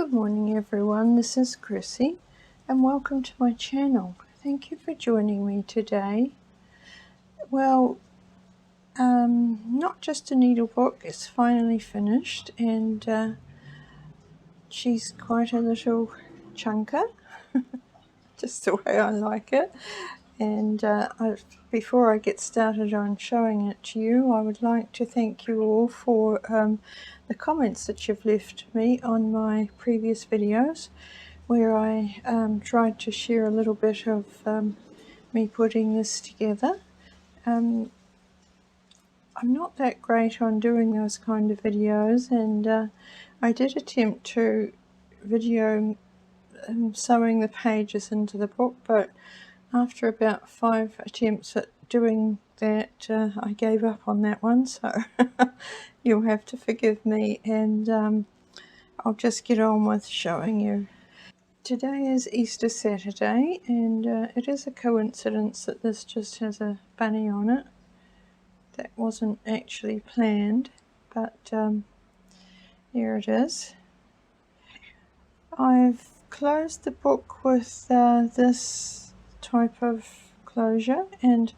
Good morning everyone, this is Chrissy and welcome to my channel. Thank you for joining me today. Well, not just a needlebook, it's finally finished and she's quite a little chunker, just the way I like it. And before I get started on showing it to you, I would like to thank you all for the comments that you've left me on my previous videos, where I tried to share a little bit of me putting this together. I'm not that great on doing those kind of videos, and I did attempt to video sewing the pages into the book, but after about 5 attempts at doing that, I gave up on that one, so you'll have to forgive me, and I'll just get on with showing you. Today is Easter Saturday, and it is a coincidence that this just has a bunny on it. That wasn't actually planned, but here it is. I've closed the book with this type of closure, and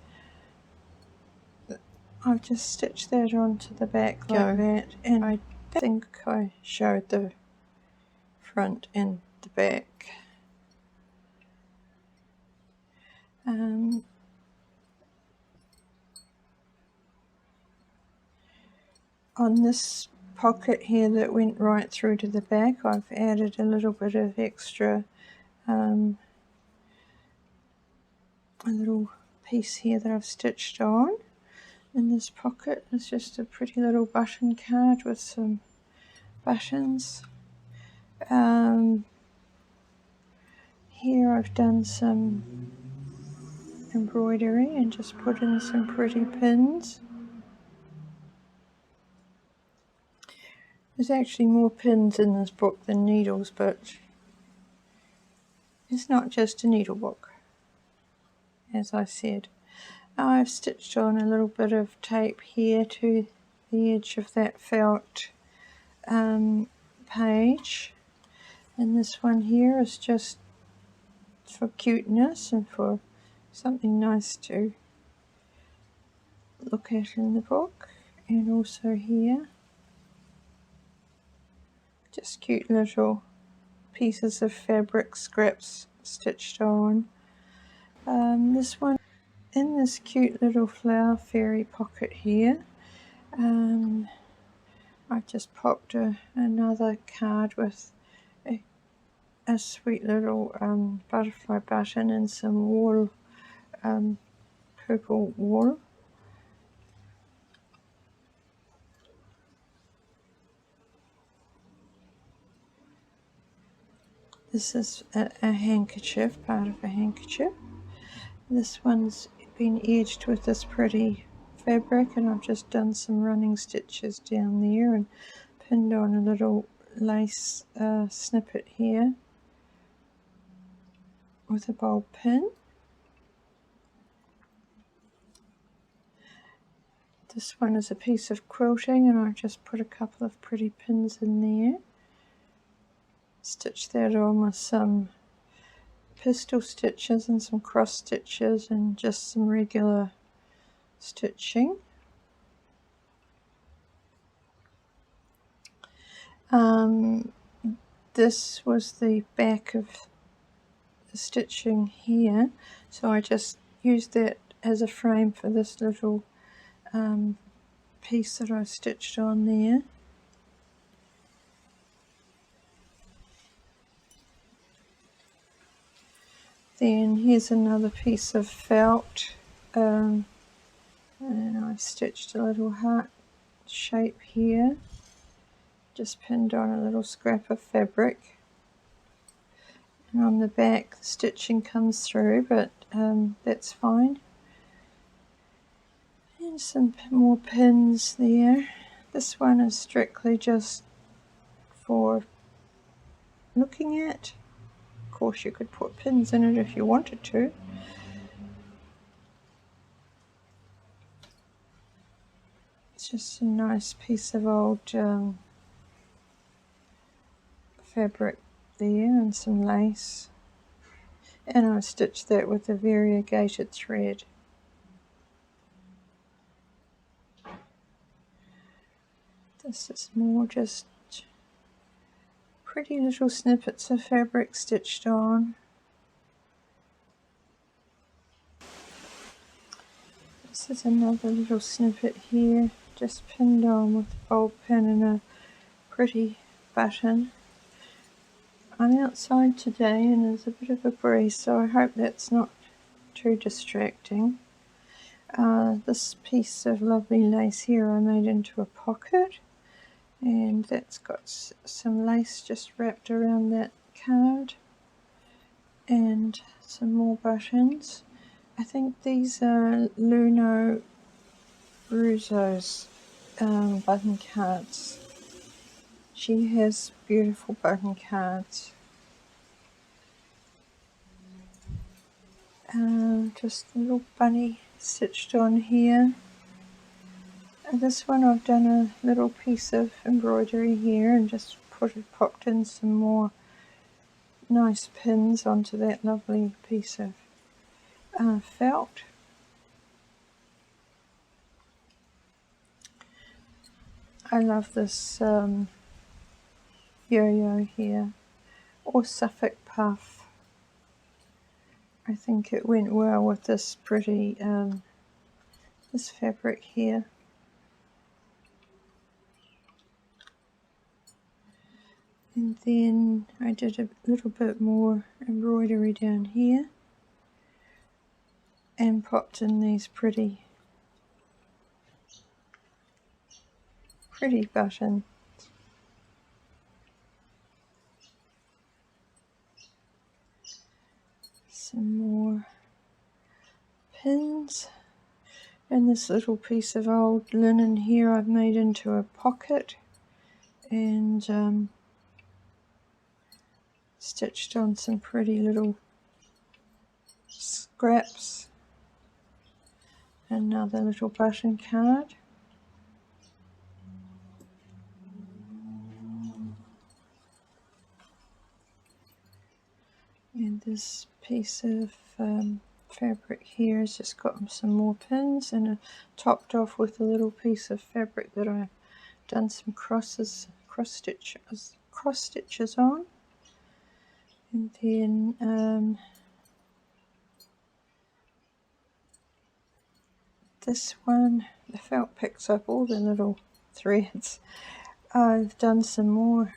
I've just stitched that onto the back like that, and I think I showed the front and the back. On this pocket here that went right through to the back, I've added a little bit of extra, a little piece here that I've stitched on. In this pocket is just a pretty little button card with some buttons. Here I've done some embroidery and just put in some pretty pins. There's actually more pins in this book than needles, but it's not just a needle book, as I said. I've stitched on a little bit of tape here to the edge of that felt page, and this one here is just for cuteness and for something nice to look at in the book. And also here, just cute little pieces of fabric scraps stitched on. This one in this cute little flower fairy pocket here, I just popped another card with a sweet little butterfly button and some wool, purple wool. This is a handkerchief, part of a handkerchief. This one's been edged with this pretty fabric, and I've just done some running stitches down there and pinned on a little lace snippet here with a bold pin. This one is a piece of quilting, and I've just put a couple of pretty pins in there. Stitch that on with some pistol stitches and some cross stitches and just some regular stitching. This was the back of the stitching here, so I just used that as a frame for this little piece that I stitched on there. Then here's another piece of felt, and I've stitched a little heart shape here, just pinned on a little scrap of fabric, and on the back the stitching comes through, but that's fine. And some more pins there. This one is strictly just for looking at. Of course you could put pins in it if you wanted to. It's just a nice piece of old fabric there and some lace, and I stitched that with a variegated thread. This is more just pretty little snippets of fabric stitched on. This is another little snippet here, just pinned on with a bold pin and a pretty button. I'm outside today and there's a bit of a breeze, so I hope that's not too distracting. This piece of lovely lace here I made into a pocket, and that's got some lace just wrapped around that card and some more buttons. I think these are LunaRozuCo's button cards. She has beautiful button cards. Just a little bunny stitched on here. This one I've done a little piece of embroidery here and just popped in some more nice pins onto that lovely piece of felt. I love this yo-yo here, or Suffolk puff. I think it went well with this pretty this fabric here. And then I did a little bit more embroidery down here and popped in these pretty buttons. Some more pins, and this little piece of old linen here I've made into a pocket and stitched on some pretty little scraps. Another little button card. And this piece of fabric here has just got some more pins, and topped off with a little piece of fabric that I've done some cross stitches on. And then this one, the felt picks up all the little threads. I've done some more.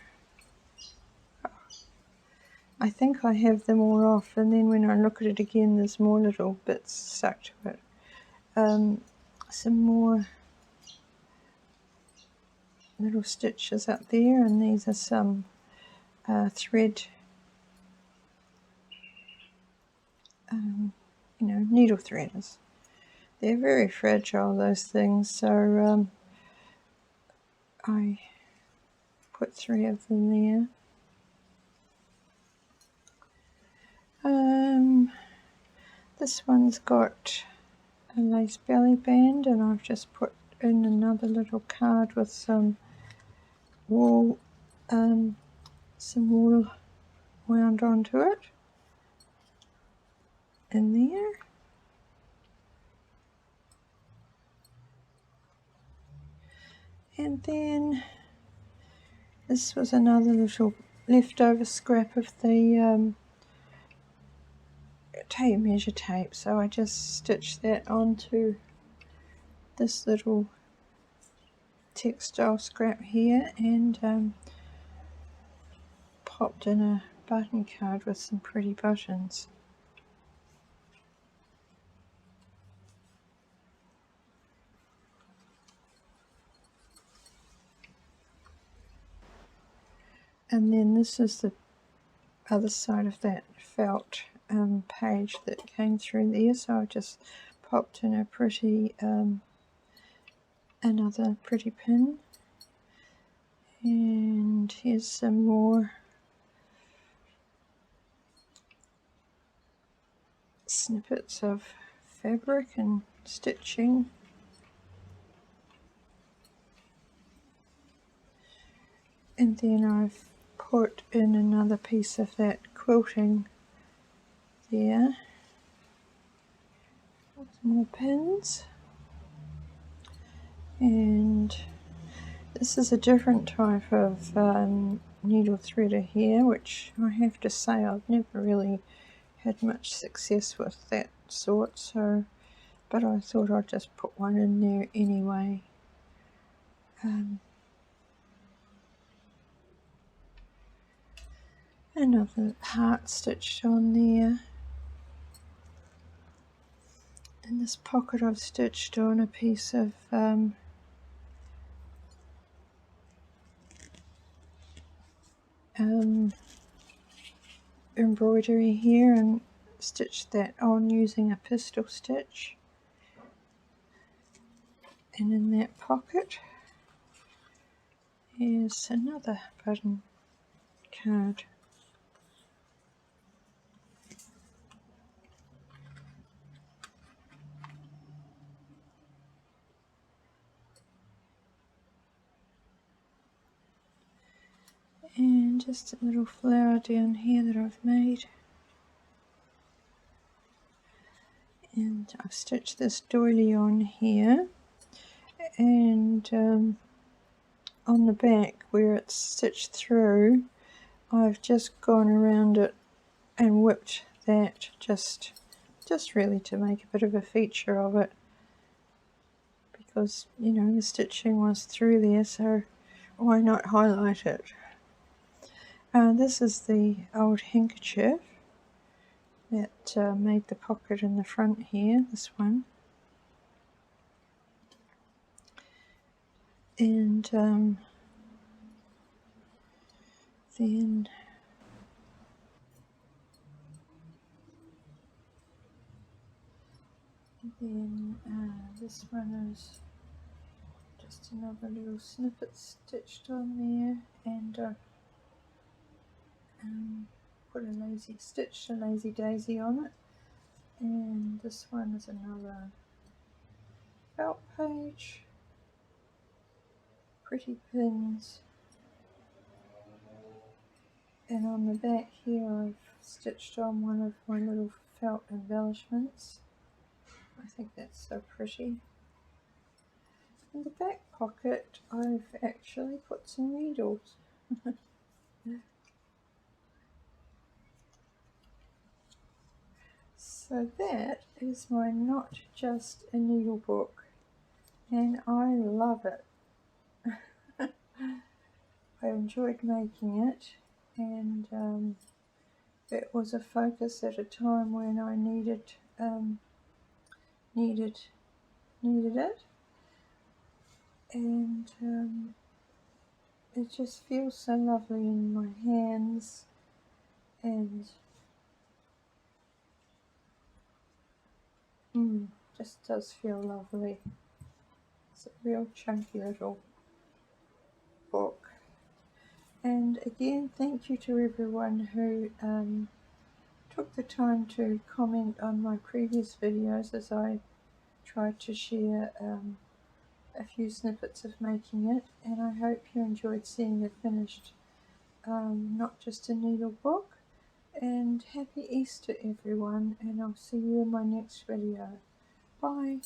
I think I have them all off, and then when I look at it again there's more little bits stuck to it. Some more little stitches up there, and these are some thread, needle threaders. They're very fragile, those things, so I put 3 of them there. This one's got a lace belly band, and I've just put in another little card with some wool wound onto it in there. And then this was another little leftover scrap of the measure tape, so I just stitched that onto this little textile scrap here and popped in a button card with some pretty buttons. And then this is the other side of that felt page that came through there, so I just popped in a pretty another pretty pin, and here's some more snippets of fabric and stitching. And then I've put in another piece of that quilting there. Some more pins. And this is a different type of needle threader here, which I have to say I've never really had much success with that sort, so but I thought I'd just put one in there anyway. Another heart stitched on there. In this pocket I've stitched on a piece of embroidery here and stitched that on using a pistol stitch. And in that pocket is another button card. And just a little flower down here that I've made. And I've stitched this doily on here, and on the back where it's stitched through, I've just gone around it and whipped that just really to make a bit of a feature of it, because you know the stitching was through there, so why not highlight it. This is the old handkerchief that made the pocket in the front here, this one. And then this one is just another little snippet stitched on there, and stitched a lazy daisy on it. And this one is another felt page, pretty pins, and on the back here I've stitched on one of my little felt embellishments. I think that's so pretty. In the back pocket I've actually put some needles. So that is my Not Just a Needle book, and I love it. I enjoyed making it, and it was a focus at a time when I needed it, and it just feels so lovely in my hands, and just does feel lovely. It's a real chunky little book. And again, thank you to everyone who took the time to comment on my previous videos as I tried to share a few snippets of making it, and I hope you enjoyed seeing the finished Not Just a Needle book. And happy Easter everyone, and I'll see you in my next video. Bye.